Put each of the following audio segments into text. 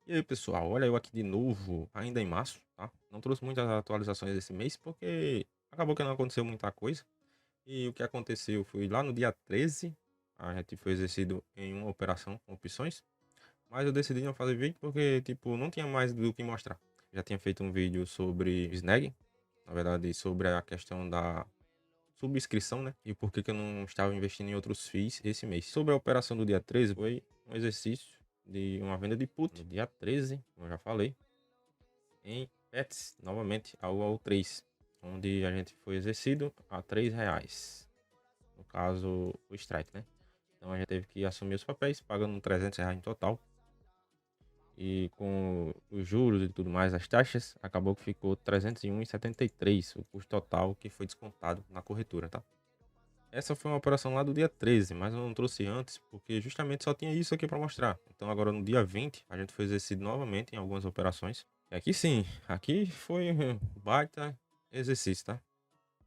E aí, pessoal, olha eu aqui de novo, ainda em março, tá? Não trouxe muitas atualizações desse mês porque acabou que não aconteceu muita coisa. E o que aconteceu foi lá no dia 13, a gente foi exercido em uma operação com opções, mas eu decidi não fazer vídeo porque, tipo, não tinha mais do que mostrar. Já tinha feito um vídeo sobre snag, na verdade, sobre a questão da subscrição, né? E por que que eu não estava investindo em outros FIIs esse mês. Sobre a operação do dia 13, foi um exercício de uma venda de put. No dia 13, como eu já falei, em pets, novamente, ao 3, onde a gente foi exercido a R$ 3. No caso, o strike, né? Então a gente teve que assumir os papéis, pagando R$ 300 em total. E com os juros e tudo mais, as taxas, acabou que ficou 301,73 o custo total que foi descontado na corretora, tá? Essa foi uma operação lá do dia 13, mas eu não trouxe antes, porque justamente só tinha isso aqui para mostrar. Então agora no dia 20, a gente foi exercido novamente em algumas operações. E aqui sim, aqui foi um baita exercício, tá?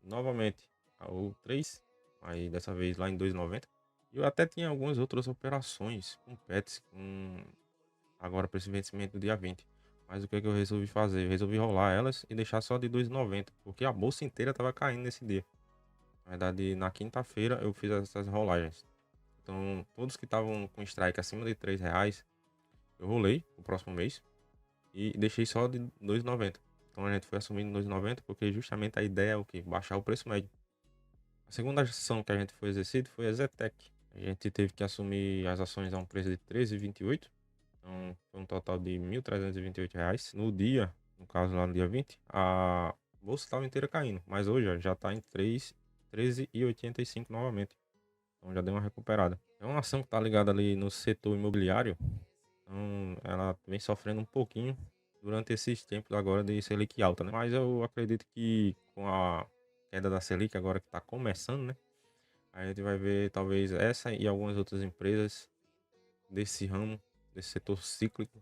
Novamente, o 3, aí dessa vez lá em 2,90. E eu até tinha algumas outras operações com pets, agora para esse vencimento do dia 20. Mas o que é que eu resolvi fazer? Eu resolvi rolar elas e deixar só de 2,90, porque a bolsa inteira tava caindo nesse dia. Na verdade, na quinta-feira eu fiz essas rolagens. Então, todos que estavam com strike acima de R$ 3, eu rolei o próximo mês e deixei só de 2,90. Então a gente foi assumindo 2,90 porque justamente a ideia é o que? Baixar o preço médio. A segunda ação que a gente foi exercido foi a Zetec. A gente teve que assumir as ações a um preço de 13,28. Então foi um total de R$ 1.328. No dia, no caso lá no dia 20, a bolsa estava inteira caindo. Mas hoje ó, já está em 13,85 novamente. Então já deu uma recuperada. É uma ação que está ligada ali no setor imobiliário. Então ela vem sofrendo um pouquinho durante esses tempos agora de Selic alta, né? Mas eu acredito que com a queda da Selic agora que está começando, né? A gente vai ver talvez essa e algumas outras empresas desse ramo, desse setor cíclico,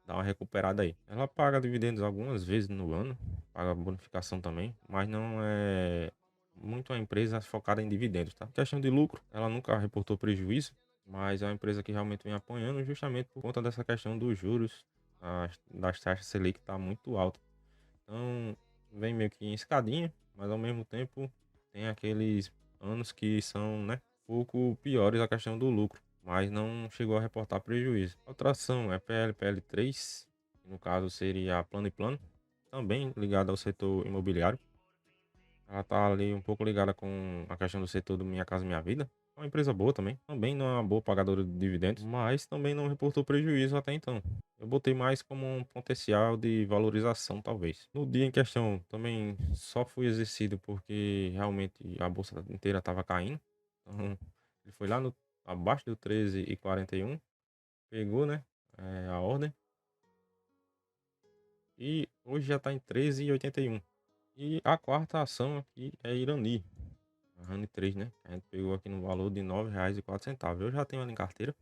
dar uma recuperada aí. Ela paga dividendos algumas vezes no ano, paga bonificação também, mas não é muito uma empresa focada em dividendos, tá? Questão de lucro, ela nunca reportou prejuízo, mas é uma empresa que realmente vem apoiando justamente por conta dessa questão dos juros, das taxas Selic tá muito alta. Então, vem meio que em escadinha, mas ao mesmo tempo tem aqueles anos que são, né, pouco piores a questão do lucro, mas não chegou a reportar prejuízo. Outra ação é PLPL3, que no caso seria a Plano e Plano, também ligada ao setor imobiliário. Ela tá ali um pouco ligada com a questão do setor do Minha Casa Minha Vida. É uma empresa boa também. Também não é uma boa pagadora de dividendos, mas também não reportou prejuízo até então. Eu botei mais como um potencial de valorização, talvez. No dia em questão, também só fui exercido porque realmente a bolsa inteira estava caindo. Então, ele foi lá no, abaixo do 13,41, pegou, né, a ordem. E hoje já está em 13,81. E a quarta ação aqui é Irani. A RAN 3, né? A gente pegou aqui no valor de R$ 9,04. Eu já tenho ela em carteira,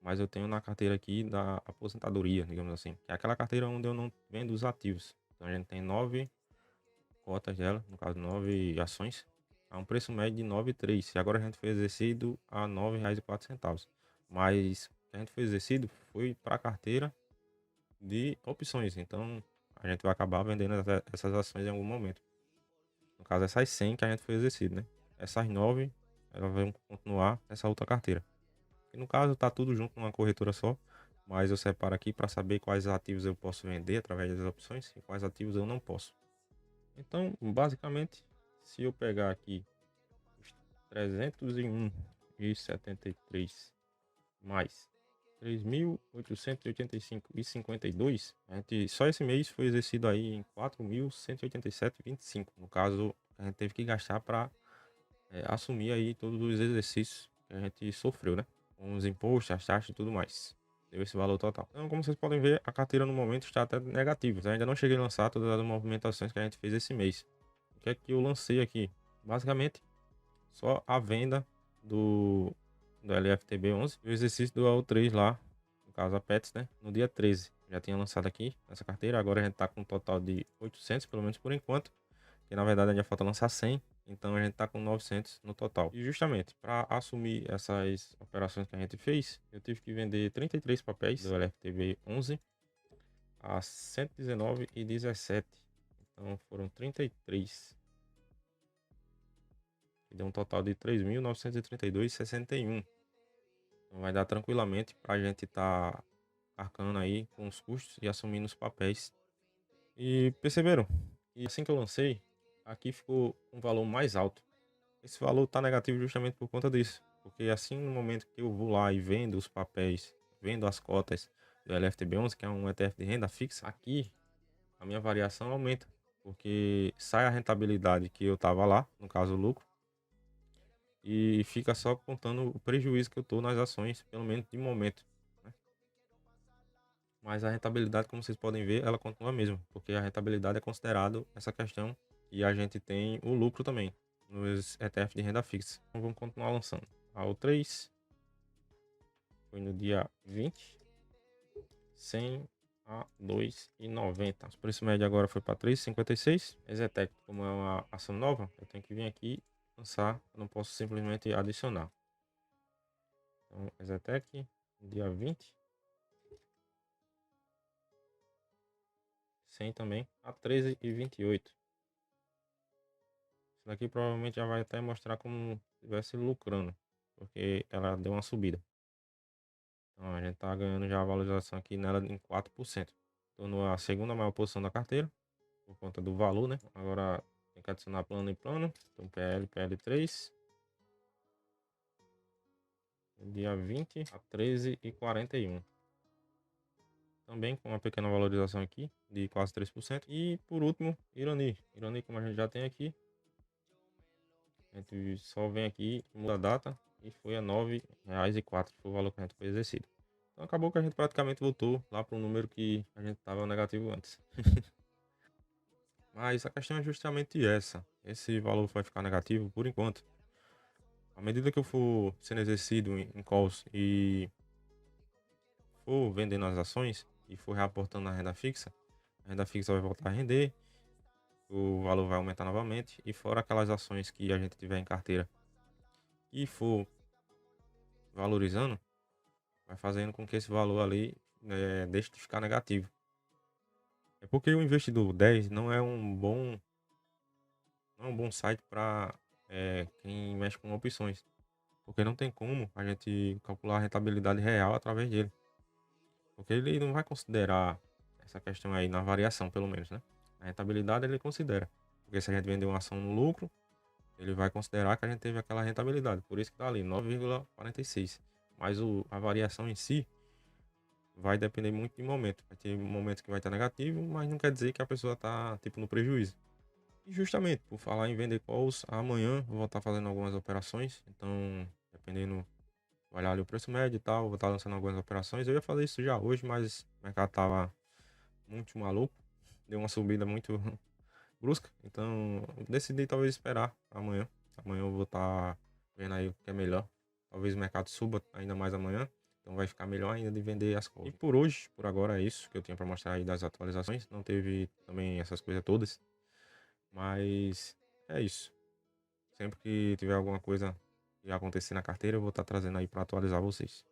mas eu tenho na carteira aqui da aposentadoria, digamos assim. Que é aquela carteira onde eu não vendo os ativos. Então a gente tem 9 cotas dela, no caso 9 ações, a um preço médio de 9,3. E agora a gente foi exercido a R$ 9,04. Mas o que a gente foi exercido foi para a carteira de opções. Então a gente vai acabar vendendo essas ações em algum momento. No caso, essas 100 que a gente foi exercido, né? Essas 9, elas vão continuar nessa outra carteira. E no caso, tá tudo junto numa corretora só. Mas eu separo aqui para saber quais ativos eu posso vender através das opções e quais ativos eu não posso. Então, basicamente, se eu pegar aqui os 301,73 mais 3.885,52, a gente, só esse mês foi exercido aí em 4.187,25. No caso, a gente teve que gastar para assumir aí todos os exercícios que a gente sofreu, né? Com os impostos, as taxas e tudo mais. Deu esse valor total. Então, como vocês podem ver, a carteira no momento está até negativa. Eu ainda não cheguei a lançar todas as movimentações que a gente fez esse mês. O que é que eu lancei aqui? Basicamente, só a venda do LFTB11 e o exercício do AO3 lá, no caso a PETS, né? No dia 13. Já tinha lançado aqui nessa carteira. Agora a gente tá com um total de 800, pelo menos por enquanto. Que na verdade ainda falta lançar 100. Então a gente tá com 900 no total. E justamente para assumir essas operações que a gente fez, eu tive que vender 33 papéis do LFTB 11 a 119,17. Então foram 33, que deu um total de 3.932,61. Então vai dar tranquilamente para a gente estar arcando aí com os custos e assumindo os papéis. E perceberam? E assim que eu lancei, aqui ficou um valor mais alto. Esse valor está negativo justamente por conta disso. Porque assim no momento que eu vou lá e vendo os papéis, vendo as cotas do LFTB11, que é um ETF de renda fixa, aqui a minha variação aumenta. Porque sai a rentabilidade que eu estava lá, no caso o lucro, e fica só contando o prejuízo que eu estou nas ações, pelo menos de momento, né? Mas a rentabilidade, como vocês podem ver, ela continua a mesma, porque a rentabilidade é considerado essa questão e a gente tem o lucro também nos ETF de renda fixa. Então vamos continuar lançando. A O3 foi no dia 20, 100 a 2,90. O preço médio agora foi para 3,56. Exetec, como é uma ação nova, eu tenho que vir aqui lançar, eu não posso simplesmente adicionar. Então, Exetec, dia 20, 100 também a 13,28. Isso daqui provavelmente já vai até mostrar como se estivesse lucrando, porque ela deu uma subida. Então a gente tá ganhando já a valorização aqui nela em 4%. Tornou a segunda maior posição da carteira, por conta do valor, né? Agora tem que adicionar plano em plano. Então PL, PL3. Dia 20 a 13,41. Também com uma pequena valorização aqui de quase 3%. E por último, Irani. Irani, como a gente já tem aqui, a gente só vem aqui, muda a data e foi a R$ 9,04, foi o valor que a gente foi exercido. Então acabou que a gente praticamente voltou lá para o número que a gente estava negativo antes. Mas a questão é justamente essa. Esse valor vai ficar negativo por enquanto. À medida que eu for sendo exercido em calls e for vendendo as ações e for reaportando na renda fixa, a renda fixa vai voltar a render, o valor vai aumentar novamente. E fora aquelas ações que a gente tiver em carteira e for valorizando, vai fazendo com que esse valor ali deixe de ficar negativo. É porque o investidor 10 não é um bom site para quem mexe com opções, porque não tem como a gente calcular a rentabilidade real através dele, porque ele não vai considerar essa questão aí na variação, pelo menos, né? A rentabilidade ele considera, porque se a gente vender uma ação no lucro, ele vai considerar que a gente teve aquela rentabilidade, por isso que tá ali 9,46. Mas a variação em si vai depender muito de momento. Vai ter momentos que vai estar negativo, mas não quer dizer que a pessoa tá tipo no prejuízo. E justamente por falar em vender calls, amanhã eu vou estar fazendo algumas operações. Então, dependendo, vai olhar ali o preço médio e tal, vou estar lançando algumas operações. Eu ia fazer isso já hoje, mas o mercado tava muito maluco, deu uma subida muito brusca. Então, eu decidi talvez esperar amanhã. Amanhã eu vou estar vendo aí o que é melhor. Talvez o mercado suba ainda mais amanhã. Então vai ficar melhor ainda de vender as calls. E por hoje, por agora é isso que eu tinha para mostrar aí das atualizações. Não teve também essas coisas todas, mas é isso. Sempre que tiver alguma coisa que acontecer na carteira, eu vou estar trazendo aí para atualizar vocês.